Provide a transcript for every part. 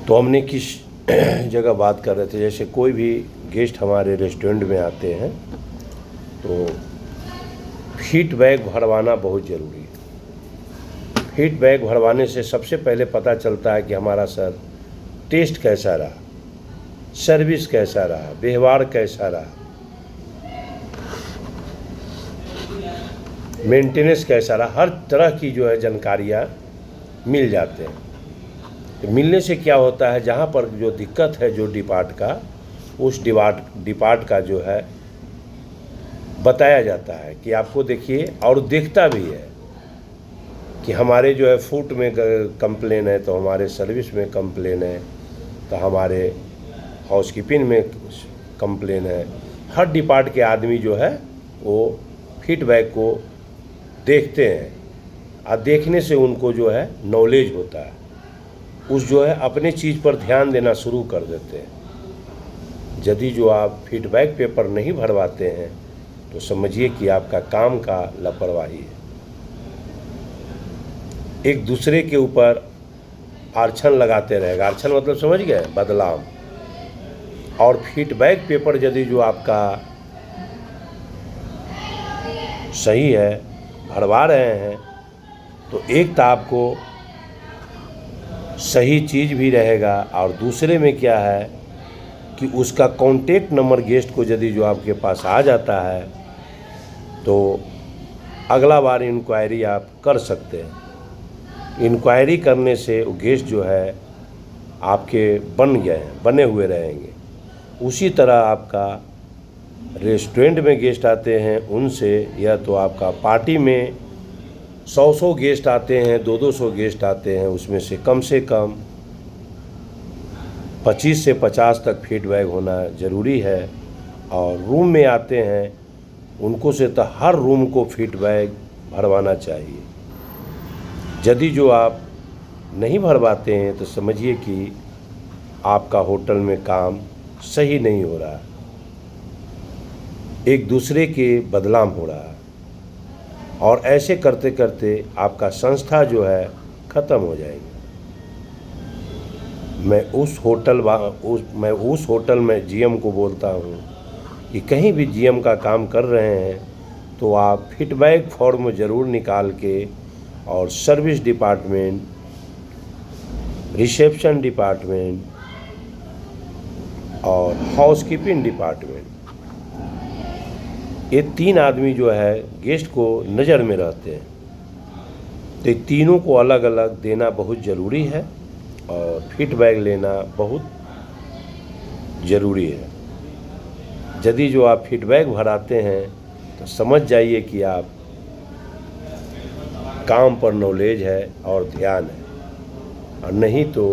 तो हमने किस जगह बात कर रहे थे, जैसे कोई भी गेस्ट हमारे रेस्टोरेंट में आते हैं तो फीडबैक भरवाना बहुत ज़रूरी है। फीडबैक भरवाने से सबसे पहले पता चलता है कि हमारा सर टेस्ट कैसा रहा, सर्विस कैसा रहा, व्यवहार कैसा रहा, मेंटेनेंस कैसा रहा। हर तरह की जो है जानकारियाँ मिल जाते हैं। तो मिलने से क्या होता है, जहाँ पर जो दिक्कत है जो डिपार्ट का, उस डिपार्ट का जो है बताया जाता है कि आपको देखिए, और देखता भी है कि हमारे जो है फूड में कंप्लेन है तो हमारे सर्विस में कंप्लेन है, तो हमारे हाउसकीपिंग में कंप्लेन है। हर डिपार्ट के आदमी जो है वो फीडबैक को देखते हैं और देखने से उनको जो है नॉलेज होता है, उस जो है अपने चीज़ पर ध्यान देना शुरू कर देते हैं। यदि जो आप फीडबैक पेपर नहीं भरवाते हैं तो समझिए कि आपका काम का लापरवाही है। एक दूसरे के ऊपर आरक्षण लगाते रहेगा, आरक्षण मतलब समझ गए, बदलाव। और फीडबैक पेपर यदि जो आपका सही है, भरवा रहे हैं, तो एक तो आपको सही चीज़ भी रहेगा, और दूसरे में क्या है कि उसका कॉन्टेक्ट नंबर गेस्ट को यदि जो आपके पास आ जाता है तो अगला बार इंक्वायरी आप कर सकते हैं। इंक्वायरी करने से वो गेस्ट जो है आपके बने हुए रहेंगे। उसी तरह आपका रेस्टोरेंट में गेस्ट आते हैं, उनसे या तो आपका पार्टी में 100 गेस्ट आते हैं, 200 गेस्ट आते हैं, उसमें से कम 25 से 50 तक फीडबैक होना ज़रूरी है। और रूम में आते हैं उनको से तो हर रूम को फीडबैक भरवाना चाहिए। यदि जो आप नहीं भरवाते हैं तो समझिए कि आपका होटल में काम सही नहीं हो रहा, एक दूसरे के बदनाम हो रहा है, और ऐसे करते करते आपका संस्था जो है ख़त्म हो जाएगी। मैं उस होटल में जीएम को बोलता हूँ कि कहीं भी जीएम का काम कर रहे हैं तो आप फीडबैक फॉर्म ज़रूर निकाल के, और सर्विस डिपार्टमेंट, रिसेप्शन डिपार्टमेंट और हाउसकीपिंग डिपार्टमेंट, ये 3 आदमी जो है गेस्ट को नज़र में रहते हैं, तो ये तीनों को अलग अलग देना बहुत ज़रूरी है और फीडबैक लेना बहुत ज़रूरी है। यदि जो आप फीडबैक भराते हैं तो समझ जाइए कि आप काम पर नॉलेज है और ध्यान है, और नहीं तो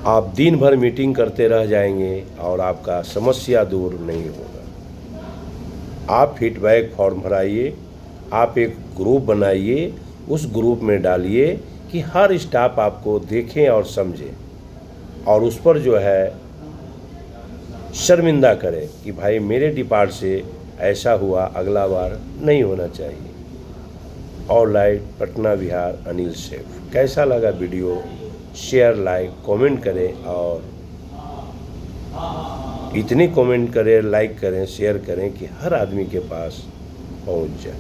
आप दिन भर मीटिंग करते रह जाएंगे और आपका समस्या दूर नहीं होगा। आप फीडबैक फॉर्म भराइए, आप एक ग्रुप बनाइए, उस ग्रुप में डालिए कि हर स्टाफ आपको देखें और समझे, और उस पर जो है शर्मिंदा करें कि भाई मेरे डिपार्ट से ऐसा हुआ, अगला बार नहीं होना चाहिए। और लाइट पटना बिहार अनिल शेफ। कैसा लगा वीडियो? शेयर, लाइक, कमेंट करें, और इतने कमेंट करें, लाइक करें, शेयर करें कि हर आदमी के पास पहुंच जाए।